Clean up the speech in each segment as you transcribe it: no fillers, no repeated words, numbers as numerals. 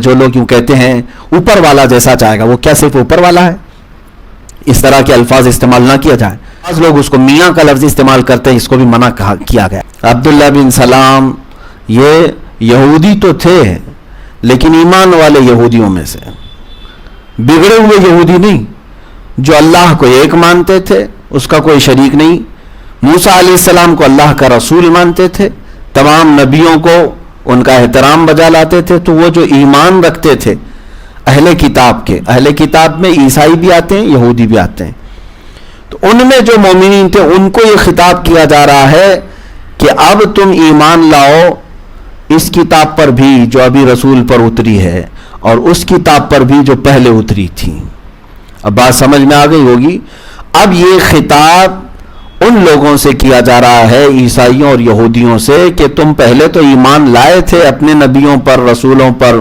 جو لوگ یوں کہتے ہیں اوپر والا جیسا چاہے گا، وہ کیا صرف اوپر والا ہے؟ اس طرح کے الفاظ استعمال نہ کیا جائے. بعض لوگ اس کو میاں کا لفظ استعمال کرتے ہیں، اس کو بھی منع کیا گیا. عبداللہ بن سلام یہ یہودی تو تھے لیکن ایمان والے یہودیوں میں سے، بگڑے ہوئے یہودی نہیں، جو اللہ کو ایک مانتے تھے، اس کا کوئی شریک نہیں. موسیٰ علیہ السلام کو اللہ کا رسول مانتے تھے، تمام نبیوں کو ان کا احترام بجا لاتے تھے. تو وہ جو ایمان رکھتے تھے اہل کتاب کے، اہل کتاب میں عیسائی بھی آتے ہیں، یہودی بھی آتے ہیں، تو ان میں جو مومنین تھے ان کو یہ خطاب کیا جا رہا ہے کہ اب تم ایمان لاؤ اس کتاب پر بھی جو ابھی رسول پر اتری ہے اور اس کتاب پر بھی جو پہلے اتری تھی. اب بات سمجھ میں آ گئی ہوگی. اب یہ خطاب ان لوگوں سے کیا جا رہا ہے، عیسائیوں اور یہودیوں سے، کہ تم پہلے تو ایمان لائے تھے اپنے نبیوں پر، رسولوں پر،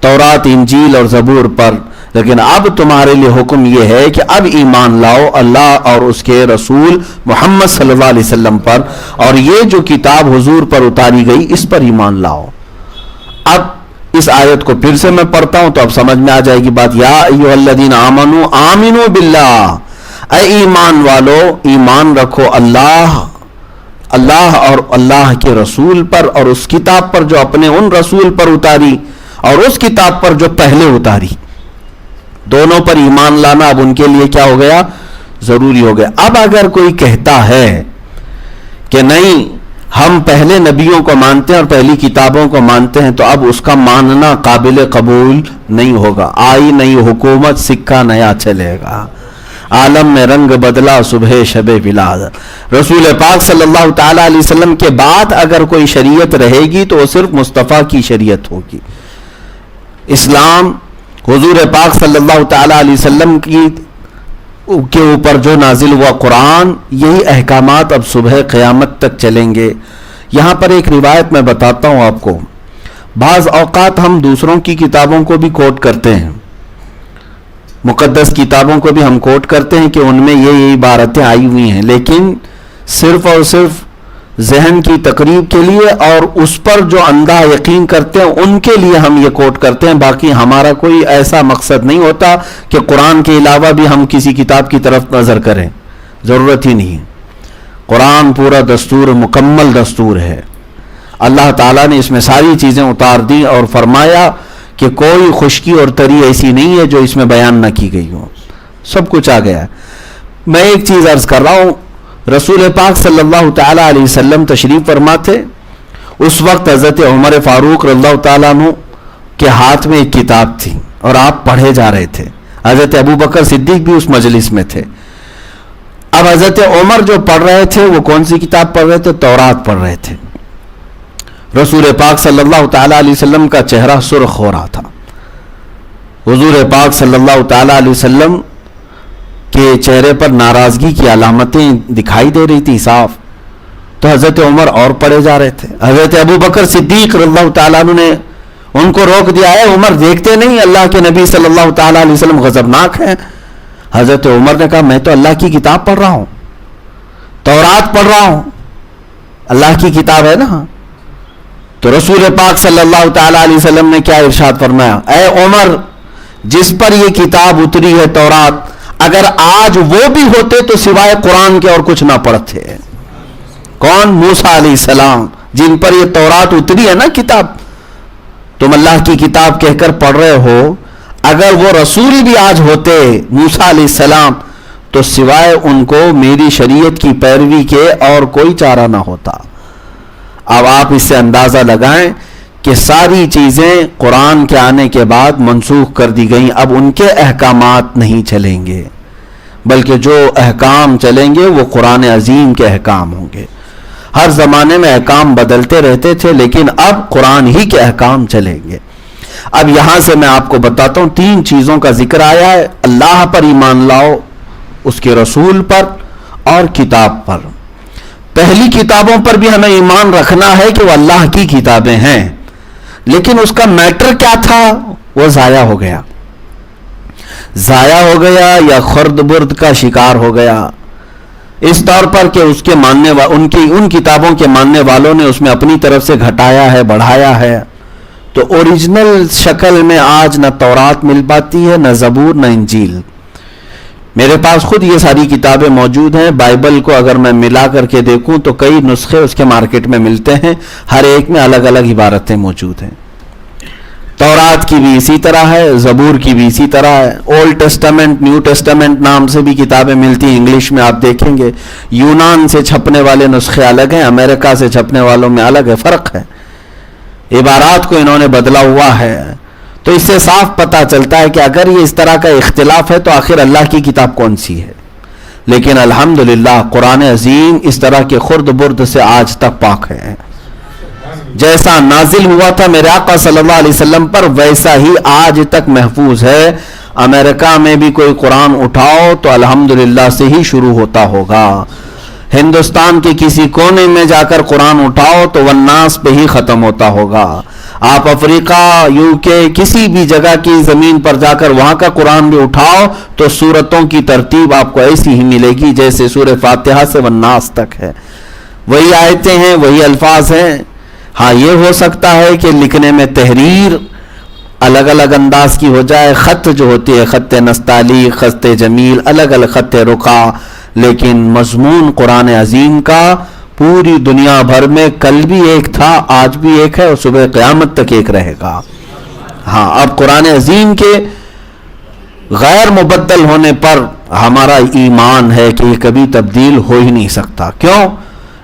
تورات، انجیل اور زبور پر، لیکن اب تمہارے لیے حکم یہ ہے کہ اب ایمان لاؤ اللہ اور اس کے رسول محمد صلی اللہ علیہ وسلم پر، اور یہ جو کتاب حضور پر اتاری گئی اس پر ایمان لاؤ. اب اس آیت کو پھر سے میں پڑھتا ہوں تو اب سمجھ میں آ جائے گی بات. یا ایھا الذین آمنوا آمنوا باللہ، اے ایمان والو ایمان رکھو اللہ اور اللہ کے رسول پر اور اس کتاب پر جو اپنے ان رسول پر اتاری اور اس کتاب پر جو پہلے اتاری، دونوں پر ایمان لانا اب ان کے لیے کیا ہو گیا؟ ضروری ہو گیا. اب اگر کوئی کہتا ہے کہ نہیں ہم پہلے نبیوں کو مانتے ہیں اور پہلی کتابوں کو مانتے ہیں، تو اب اس کا ماننا قابل قبول نہیں ہوگا. آئی نئی حکومت سکہ نیا چلے گا، عالم میں رنگ بدلا صبح شب ولادت. رسول پاک صلی اللہ تعالی علیہ وسلم کے بعد اگر کوئی شریعت رہے گی تو وہ صرف مصطفیٰ کی شریعت ہوگی. اسلام حضور پاک صلی اللہ تعالی علیہ وسلم کے اوپر جو نازل ہوا قرآن، یہی احکامات اب صبح قیامت تک چلیں گے. یہاں پر ایک روایت میں بتاتا ہوں آپ کو. بعض اوقات ہم دوسروں کی کتابوں کو بھی کوٹ کرتے ہیں، مقدس کتابوں کو بھی ہم کوٹ کرتے ہیں کہ ان میں یہ عبارتیں آئی ہوئی ہیں، لیکن صرف اور صرف ذہن کی تقریب کے لیے اور اس پر جو اندھا یقین کرتے ہیں ان کے لیے ہم یہ کوٹ کرتے ہیں. باقی ہمارا کوئی ایسا مقصد نہیں ہوتا کہ قرآن کے علاوہ بھی ہم کسی کتاب کی طرف نظر کریں، ضرورت ہی نہیں. قرآن پورا دستور، مکمل دستور ہے. اللہ تعالیٰ نے اس میں ساری چیزیں اتار دی اور فرمایا کہ کوئی خشکی اور تری ایسی نہیں ہے جو اس میں بیان نہ کی گئی ہو، سب کچھ آ گیا ہے. میں ایک چیز عرض کر رہا ہوں، رسول پاک صلی اللہ تعالی علیہ وسلم تشریف فرما تھے. اس وقت حضرت عمر فاروق رضی اللہ تعالیٰ عنہ کے ہاتھ میں ایک کتاب تھی اور آپ پڑھے جا رہے تھے. حضرت ابو بکر صدیق بھی اس مجلس میں تھے. اب حضرت عمر جو پڑھ رہے تھے وہ کون سی کتاب پڑھ رہے تھے؟ تورات پڑھ رہے تھے. رسول پاک صلی اللہ تعالیٰ علیہ وسلم کا چہرہ سرخ ہو رہا تھا. حضور پاک صلی اللہ تعالیٰ علیہ وسلم کے چہرے پر ناراضگی کی علامتیں دکھائی دے رہی تھی صاف. تو حضرت عمر اور پڑھے جا رہے تھے. حضرت ابو بکر صدیق رضی اللہ تعالیٰ عنہ نے ان کو روک دیا. ہے عمر دیکھتے نہیں اللہ کے نبی صلی اللہ تعالیٰ علیہ وسلم غضبناک ہیں؟ حضرت عمر نے کہا میں تو اللہ کی کتاب پڑھ رہا ہوں، تورات پڑھ رہا ہوں، اللہ کی کتاب ہے نا. تو رسول پاک صلی اللہ تعالیٰ علیہ وسلم نے کیا ارشاد فرمایا؟ اے عمر، جس پر یہ کتاب اتری ہے تورات، اگر آج وہ بھی ہوتے تو سوائے قرآن کے اور کچھ نہ پڑھتے. کون؟ موسیٰ علیہ السلام، جن پر یہ تورات اتری ہے نا کتاب. تم اللہ کی کتاب کہہ کر پڑھ رہے ہو، اگر وہ رسول بھی آج ہوتے موسیٰ علیہ السلام تو سوائے ان کو میری شریعت کی پیروی کے اور کوئی چارہ نہ ہوتا. اب آپ اس سے اندازہ لگائیں کہ ساری چیزیں قرآن کے آنے کے بعد منسوخ کر دی گئیں. اب ان کے احکامات نہیں چلیں گے، بلکہ جو احکام چلیں گے وہ قرآن عظیم کے احکام ہوں گے. ہر زمانے میں احکام بدلتے رہتے تھے، لیکن اب قرآن ہی کے احکام چلیں گے. اب یہاں سے میں آپ کو بتاتا ہوں، 3 چیزوں کا ذکر آیا ہے. اللہ پر ایمان لاؤ، اس کے رسول پر اور کتاب پر. پہلی کتابوں پر بھی ہمیں ایمان رکھنا ہے کہ وہ اللہ کی کتابیں ہیں، لیکن اس کا میٹر کیا تھا؟ وہ ضائع ہو گیا یا خرد برد کا شکار ہو گیا، اس طور پر کہ اس کے ان کتابوں کے ماننے والوں نے اس میں اپنی طرف سے گھٹایا ہے، بڑھایا ہے. تو اوریجنل شکل میں آج نہ تورات مل پاتی ہے، نہ زبور، نہ انجیل. میرے پاس خود یہ ساری کتابیں موجود ہیں. بائبل کو اگر میں ملا کر کے دیکھوں تو کئی نسخے اس کے مارکیٹ میں ملتے ہیں، ہر ایک میں الگ الگ عبارتیں موجود ہیں. تورات کی بھی اسی طرح ہے، زبور کی بھی اسی طرح ہے. اولڈ ٹیسٹامنٹ، نیو ٹیسٹامنٹ نام سے بھی کتابیں ملتی ہیں انگلش میں. آپ دیکھیں گے یونان سے چھپنے والے نسخے الگ ہیں، امریکہ سے چھپنے والوں میں الگ ہے، فرق ہے. عبارات کو انہوں نے بدلا ہوا ہے. تو اس سے صاف پتہ چلتا ہے کہ اگر یہ اس طرح کا اختلاف ہے تو آخر اللہ کی کتاب کون سی ہے. لیکن الحمدللہ قرآن عظیم اس طرح کے خرد برد سے آج تک پاک ہے. جیسا نازل ہوا تھا میرے آقا صلی اللہ علیہ وسلم پر ویسا ہی آج تک محفوظ ہے. امریکہ میں بھی کوئی قرآن اٹھاؤ تو الحمدللہ سے ہی شروع ہوتا ہوگا. ہندوستان کے کسی کونے میں جا کر قرآن اٹھاؤ تو والناس پہ ہی ختم ہوتا ہوگا. آپ افریقہ، UK کسی بھی جگہ کی زمین پر جا کر وہاں کا قرآن بھی اٹھاؤ تو سورتوں کی ترتیب آپ کو ایسی ہی ملے گی جیسے سورہ فاتحہ سے والناس تک ہے. وہی آیتیں ہیں، وہی الفاظ ہیں. ہاں یہ ہو سکتا ہے کہ لکھنے میں تحریر الگ الگ انداز کی ہو جائے، خط جو ہوتی ہے خط نستعلیق، خط جمیل، الگ الگ خط رقع، لیکن مضمون قرآن عظیم کا پوری دنیا بھر میں کل بھی ایک تھا، آج بھی ایک ہے اور صبح قیامت تک ایک رہے گا. ہاں اب قرآن عظیم کے غیر مبدل ہونے پر ہمارا ایمان ہے کہ یہ کبھی تبدیل ہو ہی نہیں سکتا. کیوں؟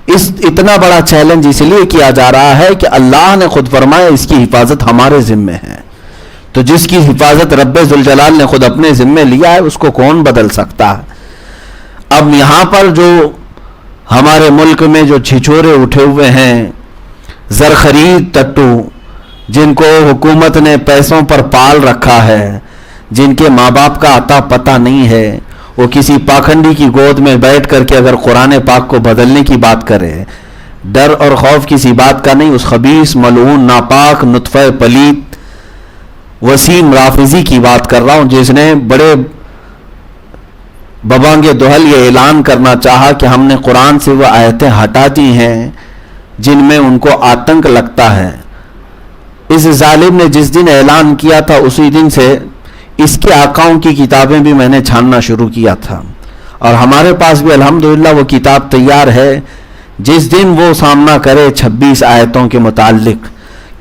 اتنا بڑا چیلنج اس لیے کیا جا رہا ہے کہ اللہ نے خود فرمایا اس کی حفاظت ہمارے ذمہ ہے. تو جس کی حفاظت رب ذوالجلال نے خود اپنے ذمہ لیا ہے اس کو کون بدل سکتا ہے. اب یہاں پر جو ہمارے ملک میں جو چھچورے اٹھے ہوئے ہیں، زرخرید ٹٹو، جن کو حکومت نے پیسوں پر پال رکھا ہے، جن کے ماں باپ کا عطا پتہ نہیں ہے، وہ کسی پاکھنڈی کی گود میں بیٹھ کر کے اگر قرآن پاک کو بدلنے کی بات کرے، ڈر اور خوف کسی بات کا نہیں، اس خبیث ملعون ناپاک نطفہ پلید وسیم رافضی کی بات کر رہا ہوں، جس نے بڑے ببانگ دہل یہ اعلان کرنا چاہا کہ ہم نے قرآن سے وہ آیتیں ہٹا دی ہیں جن میں ان کو آتنک لگتا ہے. اس ظالم نے جس دن اعلان کیا تھا اسی دن سے اس کے آقاؤں کی کتابیں بھی میں نے چھاننا شروع کیا تھا، اور ہمارے پاس بھی الحمدللہ وہ کتاب تیار ہے. جس دن وہ سامنا کرے 26 آیتوں کے متعلق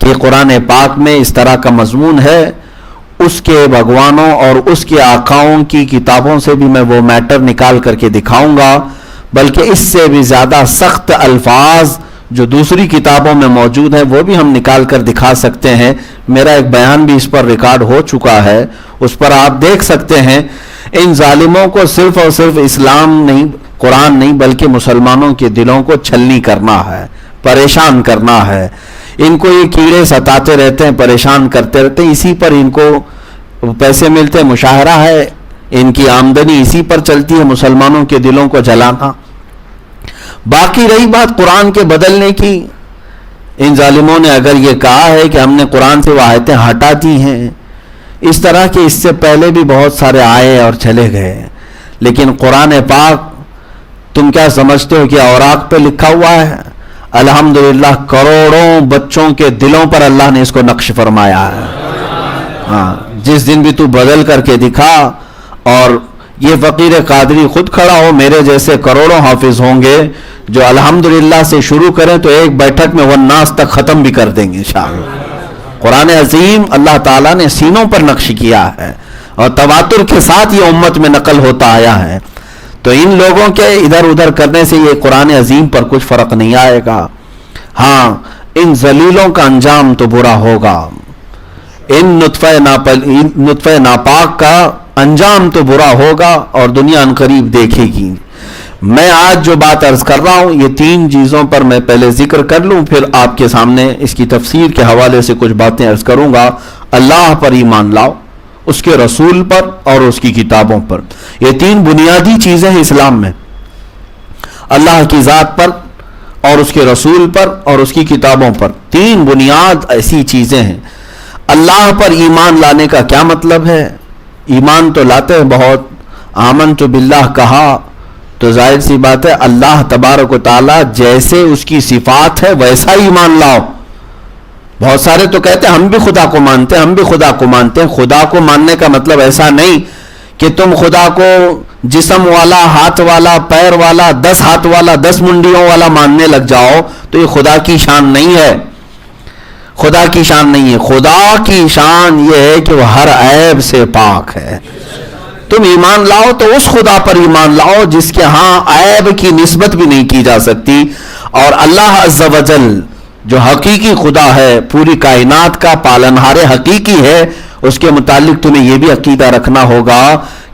کہ قرآن پاک میں اس طرح کا مضمون ہے، اس کے بھگوانوں اور اس کے آقاؤں کی کتابوں سے بھی میں وہ میٹر نکال کر کے دکھاؤں گا، بلکہ اس سے بھی زیادہ سخت الفاظ جو دوسری کتابوں میں موجود ہیں وہ بھی ہم نکال کر دکھا سکتے ہیں. میرا ایک بیان بھی اس پر ریکارڈ ہو چکا ہے، اس پر آپ دیکھ سکتے ہیں. ان ظالموں کو صرف اور صرف اسلام نہیں، قرآن نہیں، بلکہ مسلمانوں کے دلوں کو چھلنی کرنا ہے، پریشان کرنا ہے. ان کو یہ کیڑے ستاتے رہتے ہیں، پریشان کرتے رہتے ہیں، اسی پر ان کو پیسے ملتے ہیں. مشاہرہ ہے، ان کی آمدنی اسی پر چلتی ہے، مسلمانوں کے دلوں کو جلانا. باقی رہی بات قرآن کے بدلنے کی، ان ظالموں نے اگر یہ کہا ہے کہ ہم نے قرآن سے وہ آیتیں ہٹا دی ہیں، اس طرح کے اس سے پہلے بھی بہت سارے آئے اور چلے گئے، لیکن قرآن پاک تم کیا سمجھتے ہو کہ اوراق پہ لکھا ہوا ہے؟ الحمدللہ کروڑوں بچوں کے دلوں پر اللہ نے اس کو نقش فرمایا ہے. ہاں جس دن بھی تو بدل کر کے دکھا، اور یہ فقیر قادری خود کھڑا ہو، میرے جیسے کروڑوں حافظ ہوں گے جو الحمدللہ سے شروع کریں تو ایک بیٹھک میں والناس تک ختم بھی کر دیں گے انشاءاللہ. قرآن عظیم اللہ تعالیٰ نے سینوں پر نقش کیا ہے اور تواتر کے ساتھ یہ امت میں نقل ہوتا آیا ہے. تو ان لوگوں کے ادھر ادھر کرنے سے یہ قرآن عظیم پر کچھ فرق نہیں آئے گا. ہاں ان ذلیلوں کا انجام تو برا ہوگا، ان نطفہ ناپاک کا انجام تو برا ہوگا اور دنیا عنقریب دیکھے گی. میں آج جو بات عرض کر رہا ہوں یہ 3 چیزوں پر میں پہلے ذکر کر لوں، پھر آپ کے سامنے اس کی تفسیر کے حوالے سے کچھ باتیں عرض کروں گا. اللہ پر ایمان لاؤ، اس کے رسول پر اور اس کی کتابوں پر. یہ 3 بنیادی چیزیں ہیں اسلام میں، اللہ کی ذات پر اور اس کے رسول پر اور اس کی کتابوں پر. 3 بنیاد ایسی چیزیں ہیں. اللہ پر ایمان لانے کا کیا مطلب ہے؟ ایمان تو لاتے ہیں بہت، آمنت باللہ کہا تو ظاہر سی بات ہے اللہ تبارک و تعالی جیسے اس کی صفات ہے ویسا ایمان لاؤ. بہت سارے تو کہتے ہیں ہم بھی خدا کو مانتے ہیں، ہم بھی خدا کو مانتے ہیں. خدا کو ماننے کا مطلب ایسا نہیں کہ تم خدا کو جسم والا، ہاتھ والا، پیر والا، 10 ہاتھ والا، 10 منڈیوں والا ماننے لگ جاؤ تو یہ خدا کی شان نہیں ہے. خدا کی شان نہیں ہے. خدا کی شان یہ ہے کہ وہ ہر عیب سے پاک ہے. تم ایمان لاؤ تو اس خدا پر ایمان لاؤ جس کے ہاں عیب کی نسبت بھی نہیں کی جا سکتی. اور اللہ عز و جل جو حقیقی خدا ہے، پوری کائنات کا پالنہار حقیقی ہے، اس کے متعلق تمہیں یہ بھی عقیدہ رکھنا ہوگا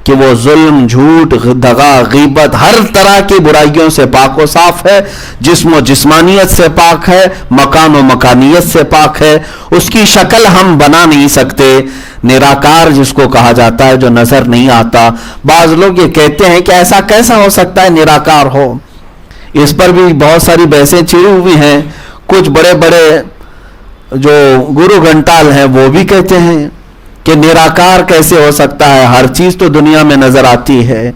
کہ وہ ظلم، جھوٹ، دغا، غیبت، ہر طرح کی برائیوں سے پاک و صاف ہے. جسم و جسمانیت سے پاک ہے، مکان و مکانیت سے پاک ہے. اس کی شکل ہم بنا نہیں سکتے. نراکار جس کو کہا جاتا ہے، جو نظر نہیں آتا. بعض لوگ یہ کہتے ہیں کہ ایسا کیسا ہو سکتا ہے نراکار ہو. اس پر بھی بہت ساری بحثیں چھڑی ہوئی ہیں. کچھ بڑے بڑے جو گرو گھنٹال ہیں وہ بھی کہتے ہیں کہ نراکار کیسے ہو سکتا ہے، ہر چیز تو دنیا میں نظر آتی ہے.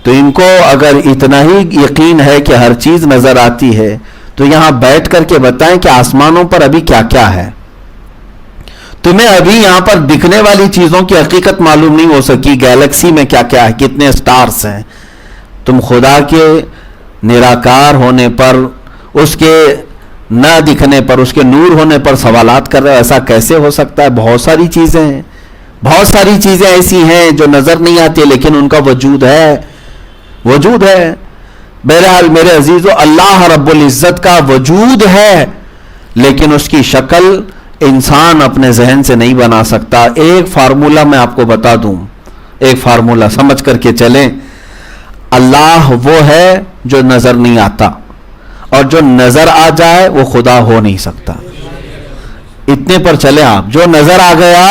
تو ان کو اگر اتنا ہی یقین ہے کہ ہر چیز نظر آتی ہے تو یہاں بیٹھ کر کے بتائیں کہ آسمانوں پر ابھی کیا کیا ہے. تمہیں ابھی یہاں پر دکھنے والی چیزوں کی حقیقت معلوم نہیں ہو سکی. گیلیکسی میں کیا کیا ہے، کتنے سٹارز ہیں. تم خدا کے نراکار ہونے پر، اس کے نہ دکھنے پر، اس کے نور ہونے پر سوالات کر رہے ہو. ایسا کیسے ہو سکتا ہے؟ بہت ساری چیزیں ہیں، بہت ساری چیزیں ایسی ہیں جو نظر نہیں آتی لیکن ان کا وجود ہے. وجود ہے. بہرحال میرے عزیزو، اللہ رب العزت کا وجود ہے لیکن اس کی شکل انسان اپنے ذہن سے نہیں بنا سکتا. ایک فارمولہ میں آپ کو بتا دوں، ایک فارمولہ سمجھ کر کے چلیں. اللہ وہ ہے جو نظر نہیں آتا، اور جو نظر آ جائے وہ خدا ہو نہیں سکتا. اتنے پر چلے آپ. جو نظر آ گیا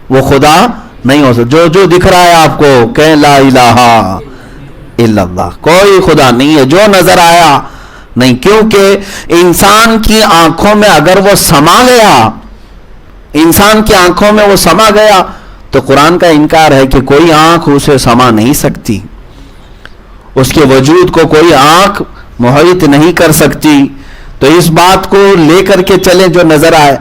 وہ خدا نہیں ہو سکتا. جو دکھ رہا ہے آپ کو، کہیں لا الہ الا اللہ، کوئی خدا نہیں ہے. جو نظر آیا نہیں، کیونکہ انسان کی آنکھوں میں اگر وہ سما گیا، انسان کی آنکھوں میں وہ سما گیا تو قرآن کا انکار ہے کہ کوئی آنکھ اسے سما نہیں سکتی. اس کے وجود کو کوئی آنکھ محیط نہیں کر سکتی. تو اس بات کو لے کر کے چلیں جو نظر آئے.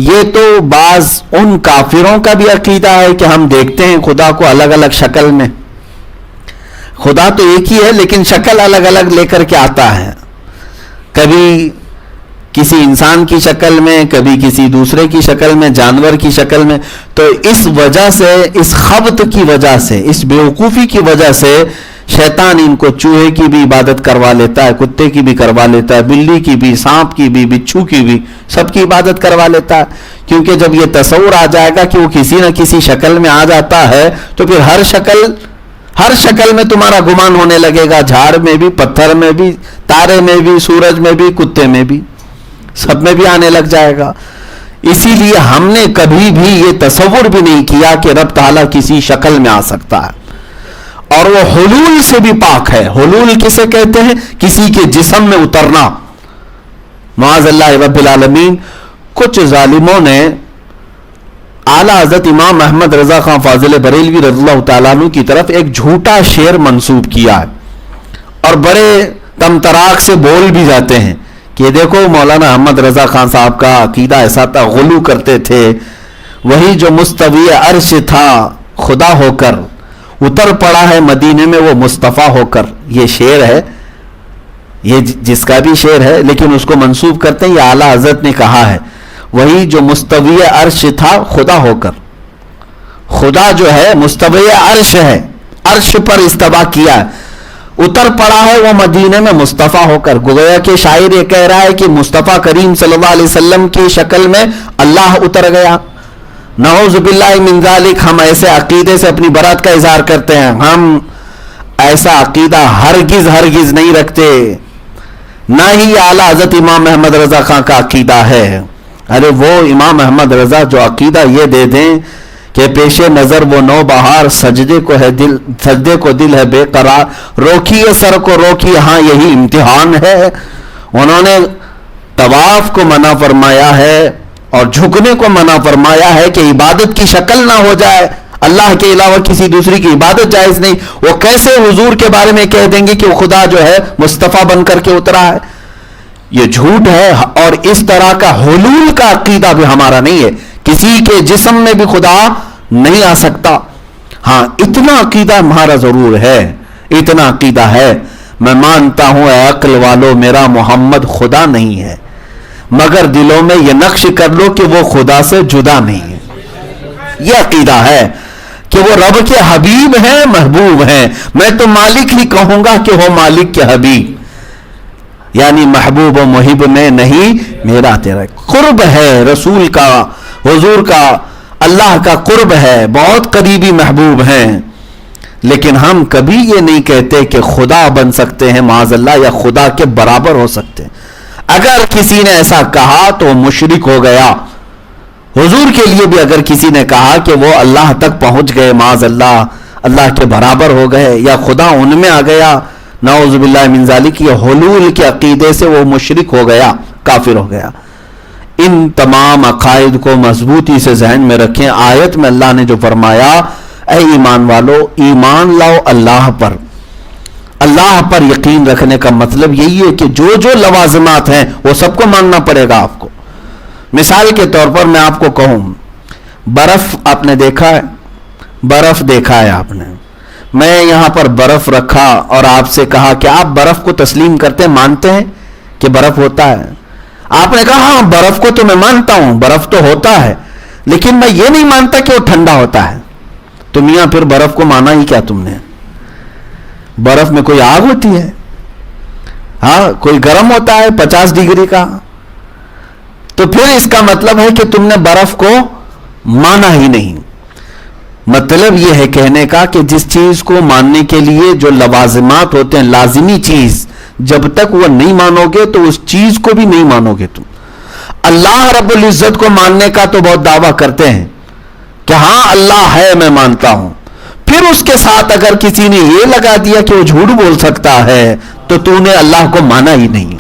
یہ تو بعض ان کافروں کا بھی عقیدہ ہے کہ ہم دیکھتے ہیں خدا کو الگ الگ شکل میں. خدا تو ایک ہی ہے لیکن شکل الگ الگ لے کر کے آتا ہے. کبھی کسی انسان کی شکل میں، کبھی کسی دوسرے کی شکل میں، جانور کی شکل میں. تو اس وجہ سے، اس خبط کی وجہ سے، اس بیوقوفی کی وجہ سے شیطان ان کو چوہے کی بھی عبادت کروا لیتا ہے، کتے کی بھی کروا لیتا ہے، بلی کی بھی، سانپ کی بھی، بچھو کی بھی، سب کی عبادت کروا لیتا ہے. کیونکہ جب یہ تصور آ جائے گا کہ وہ کسی نہ کسی شکل میں آ جاتا ہے تو پھر ہر شکل میں تمہارا گمان ہونے لگے گا. جھاڑ میں بھی، پتھر میں بھی، تارے میں بھی، سورج میں بھی، کتے میں بھی، سب میں بھی آنے لگ جائے گا. اسی لیے ہم نے کبھی بھی یہ تصور بھی نہیں کیا کہ رب تعالیٰ کسی شکل میں آ سکتا ہے. اور وہ حلول سے بھی پاک ہے. حلول کسے کہتے ہیں؟ کسی کے جسم میں اترنا. معاذ اللہ رب العالمین. کچھ ظالموں نے اعلیٰ حضرت امام احمد رضا خان فاضل بریلوی رضی اللہ تعالیٰ عنہ کی طرف ایک جھوٹا شعر منسوب کیا ہے اور بڑے تمتراک سے بول بھی جاتے ہیں کہ دیکھو مولانا احمد رضا خان صاحب کا عقیدہ ایسا تھا، غلو کرتے تھے. وہی جو مستوی عرش تھا خدا ہو کر اتر پڑا ہے مدینے میں وہ مصطفیٰ ہو کر. یہ شعر ہے، یہ جس کا بھی شعر ہے لیکن اس کو منسوب کرتے ہیں یہ اعلیٰ حضرت نے کہا ہے. وہی جو مستوی عرش تھا خدا ہو کر. خدا جو ہے مستوی عرش ہے، عرش پر استوا کیا ہے، اتر پڑا ہے وہ مدینے میں مصطفیٰ ہو کر. گویا کہ شاعر یہ کہہ رہا ہے کہ مصطفیٰ کریم صلی اللہ علیہ وسلم کی شکل میں اللہ اتر گیا. نعوذ باللہ من ذالک. ہم ایسے عقیدے سے اپنی برات کا اظہار کرتے ہیں. ہم ایسا عقیدہ ہرگز نہیں رکھتے، نہ ہی اعلیٰ حضرت امام احمد رضا خان کا عقیدہ ہے. ارے وہ امام احمد رضا جو عقیدہ یہ دے دیں کہ پیش نظر وہ نو بہار، سجدے کو دل ہے بے قرار، روکیے سر کو روکیے ہاں یہی امتحان ہے. انہوں نے طواف کو منع فرمایا ہے اور جھکنے کو منع فرمایا ہے کہ عبادت کی شکل نہ ہو جائے، اللہ کے علاوہ کسی دوسری کی عبادت جائز نہیں. وہ کیسے حضور کے بارے میں کہہ دیں گے کہ وہ خدا جو ہے مصطفیٰ بن کر کے اترا ہے؟ یہ جھوٹ ہے. اور اس طرح کا حلول کا عقیدہ بھی ہمارا نہیں ہے. کسی کے جسم میں بھی خدا نہیں آ سکتا. ہاں اتنا عقیدہ ہمارا ضرور ہے, اتنا عقیدہ ہے, میں مانتا ہوں اے عقل والو میرا محمد خدا نہیں ہے, مگر دلوں میں یہ نقش کر لو کہ وہ خدا سے جدا نہیں ہے. یہ عقیدہ ہے کہ وہ رب کے حبیب ہیں, محبوب ہیں. میں تو مالک ہی کہوں گا کہ وہ مالک کے حبیب, یعنی محبوب و محب میں نہیں میرا تیرا. قرب ہے رسول کا, حضور کا, اللہ کا قرب ہے, بہت قریبی محبوب ہیں. لیکن ہم کبھی یہ نہیں کہتے کہ خدا بن سکتے ہیں معاذ اللہ, یا خدا کے برابر ہو سکتے ہیں. اگر کسی نے ایسا کہا تو مشرک ہو گیا. حضور کے لیے بھی اگر کسی نے کہا کہ وہ اللہ تک پہنچ گئے معاذ اللہ, اللہ کے برابر ہو گئے, یا خدا ان میں آ گیا, نعوذ باللہ من ذالک, یہ حلول کے عقیدے سے وہ مشرک ہو گیا, کافر ہو گیا. ان تمام عقائد کو مضبوطی سے ذہن میں رکھیں. آیت میں اللہ نے جو فرمایا اے ایمان والو ایمان لاؤ اللہ پر. اللہ پر یقین رکھنے کا مطلب یہی ہے کہ جو جو لوازمات ہیں وہ سب کو ماننا پڑے گا آپ کو. مثال کے طور پر میں آپ کو کہوں, برف آپ نے دیکھا ہے, برف دیکھا ہے آپ نے, میں یہاں پر برف رکھا اور آپ سے کہا کہ آپ برف کو تسلیم کرتے ہیں, مانتے ہیں کہ برف ہوتا ہے. آپ نے کہا ہاں برف کو تو میں مانتا ہوں, برف تو ہوتا ہے, لیکن میں یہ نہیں مانتا کہ وہ ٹھنڈا ہوتا ہے. تو میاں پھر برف کو مانا ہی کیا تم نے؟ برف میں کوئی آگ ہوتی ہے, ہاں کوئی گرم ہوتا ہے 50 ڈگری کا, تو پھر اس کا مطلب ہے کہ تم نے برف کو مانا ہی نہیں. مطلب یہ ہے کہنے کا کہ جس چیز کو ماننے کے لیے جو لوازمات ہوتے ہیں, لازمی چیز, جب تک وہ نہیں مانو گے تو اس چیز کو بھی نہیں مانو گے تم. اللہ رب العزت کو ماننے کا تو بہت دعویٰ کرتے ہیں کہ ہاں اللہ ہے, میں مانتا ہوں. پھر اس کے ساتھ اگر کسی نے یہ لگا دیا کہ وہ جھوٹ بول سکتا ہے تو تو نے اللہ کو مانا ہی نہیں,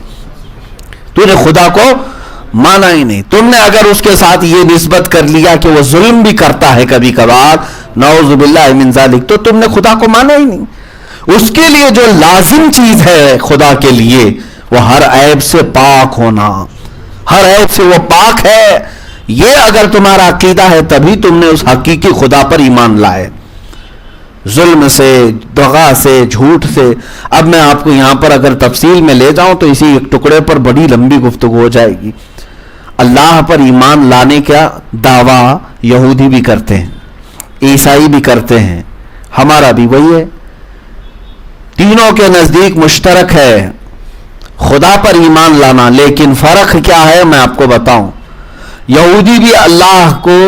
تو نے خدا کو مانا ہی نہیں. تم نے اگر اس کے ساتھ یہ نسبت کر لیا کہ وہ ظلم بھی کرتا ہے کبھی کبھار, نعوذ باللہ من ذالک, تو تم نے خدا کو مانا ہی نہیں. اس کے لیے جو لازم چیز ہے خدا کے لیے وہ ہر عیب سے پاک ہونا, ہر عیب سے وہ پاک ہے. یہ اگر تمہارا عقیدہ ہے تبھی تم نے اس حقیقی خدا پر ایمان لائے, ظلم سے, دغا سے, جھوٹ سے. اب میں آپ کو یہاں پر اگر تفصیل میں لے جاؤں تو اسی ایک ٹکڑے پر بڑی لمبی گفتگو ہو جائے گی. اللہ پر ایمان لانے کا دعویٰ یہودی بھی کرتے ہیں, عیسائی بھی کرتے ہیں, ہمارا بھی وہی ہے. تینوں کے نزدیک مشترک ہے خدا پر ایمان لانا, لیکن فرق کیا ہے میں آپ کو بتاؤں. یہودی بھی اللہ کو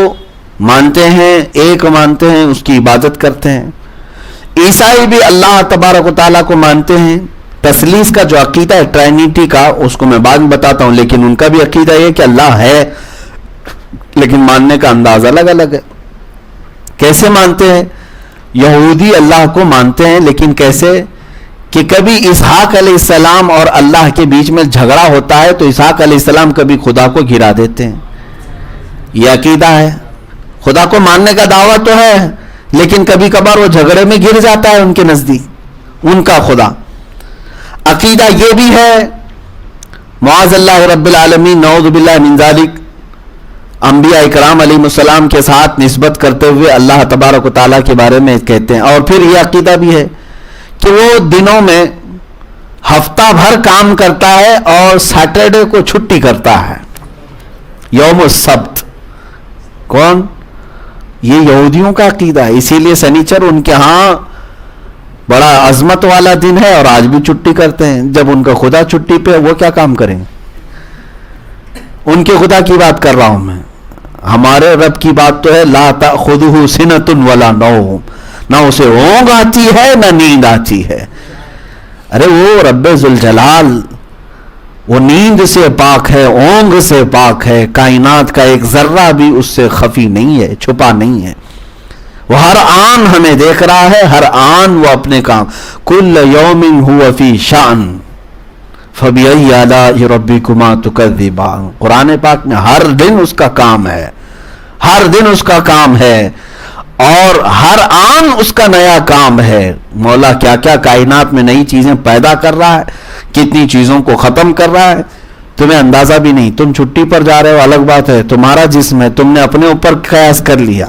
مانتے ہیں, ایک مانتے ہیں, اس کی عبادت کرتے ہیں. عیسائی بھی اللہ تبارک و تعالیٰ کو مانتے ہیں. تثلیث کا جو عقیدہ ہے ٹرینیٹی کا, اس کو میں بعد میں بتاتا ہوں, لیکن ان کا بھی عقیدہ یہ کہ اللہ ہے, لیکن ماننے کا انداز الگ الگ ہے. کیسے مانتے ہیں؟ یہودی اللہ کو مانتے ہیں, لیکن کیسے کہ کبھی اسحاق علیہ السلام اور اللہ کے بیچ میں جھگڑا ہوتا ہے تو اسحاق علیہ السلام کبھی خدا کو گرا دیتے ہیں. یہ عقیدہ ہے. خدا کو ماننے کا دعویٰ تو ہے, لیکن کبھی کبھار وہ جھگڑے میں گر جاتا ہے ان کے نزدیک, ان کا خدا. عقیدہ یہ بھی ہے معاذ اللہ رب العالمین, نعوذ باللہ من ذالک, انبیاء اکرام علیہ السلام کے ساتھ نسبت کرتے ہوئے اللہ تبارک و تعالیٰ کے بارے میں کہتے ہیں. اور پھر یہ عقیدہ بھی ہے کہ وہ دنوں میں ہفتہ بھر کام کرتا ہے اور سیٹرڈے کو چھٹی کرتا ہے, یوم السبت. کون؟ یہ یہودیوں کا عقیدہ ہے. اسی لیے سنیچر ان کے ہاں بڑا عظمت والا دن ہے اور آج بھی چھٹی کرتے ہیں. جب ان کا خدا چھٹی پہ, وہ کیا کام کریں؟ ان کے خدا کی بات کر رہا ہوں میں. ہمارے رب کی بات تو ہے لا تأخذہ سنۃ ولا نوم, نہ اسے اونگ آتی ہے نہ نیند آتی ہے. ارے وہ رب ذوالجلال وہ نیند سے پاک ہے, اونگ سے پاک ہے, کائنات کا ایک ذرہ بھی اس سے خفی نہیں ہے, چھپا نہیں ہے. وہ ہر آن ہمیں دیکھ رہا ہے, ہر آن وہ اپنے کام. کل یوم هو فی شأن فبأی آلاء ربکما تکذبان. قرآن پاک میں ہر دن اس کا کام ہے, ہر دن اس کا کام ہے, اور ہر آن اس کا نیا کام ہے. مولا کیا کیا کائنات میں نئی چیزیں پیدا کر رہا ہے, کتنی چیزوں کو ختم کر رہا ہے. تمہیں اندازہ بھی نہیں, تم چھٹی پر جا رہے ہو الگ بات ہے, تمہارا جسم ہے, تم نے اپنے اوپر قیاس کر لیا.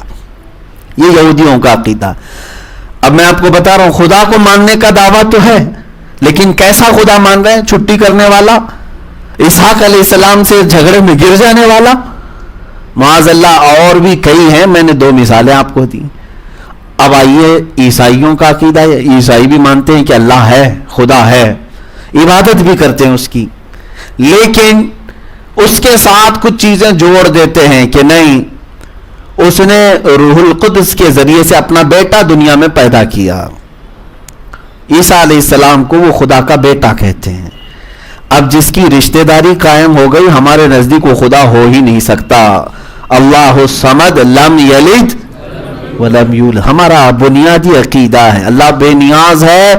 یہ یہودیوں کا عقیدہ. اب میں آپ کو بتا رہا ہوں, خدا کو ماننے کا دعویٰ تو ہے, لیکن کیسا خدا مان رہے ہیں؟ چھٹی کرنے والا, اسحاق علیہ السلام سے جھگڑے میں گر جانے والا, معاذ اللہ. اور بھی کئی ہیں, میں نے 2 مثالیں آپ کو دی. اب آئیے عیسائیوں کا عقیدہ ہے. عیسائی بھی مانتے ہیں کہ اللہ ہے, خدا ہے, عبادت بھی کرتے ہیں اس کی, لیکن اس کے ساتھ کچھ چیزیں جوڑ دیتے ہیں کہ نہیں, اس نے روح القدس کے ذریعے سے اپنا بیٹا دنیا میں پیدا کیا. عیسیٰ علیہ السلام کو وہ خدا کا بیٹا کہتے ہیں. اب جس کی رشتہ داری قائم ہو گئی, ہمارے نزدیک وہ خدا ہو ہی نہیں سکتا. اللہ الصمد لم یلد ولم یولد, ہمارا بنیادی عقیدہ ہے. اللہ بے نیاز ہے,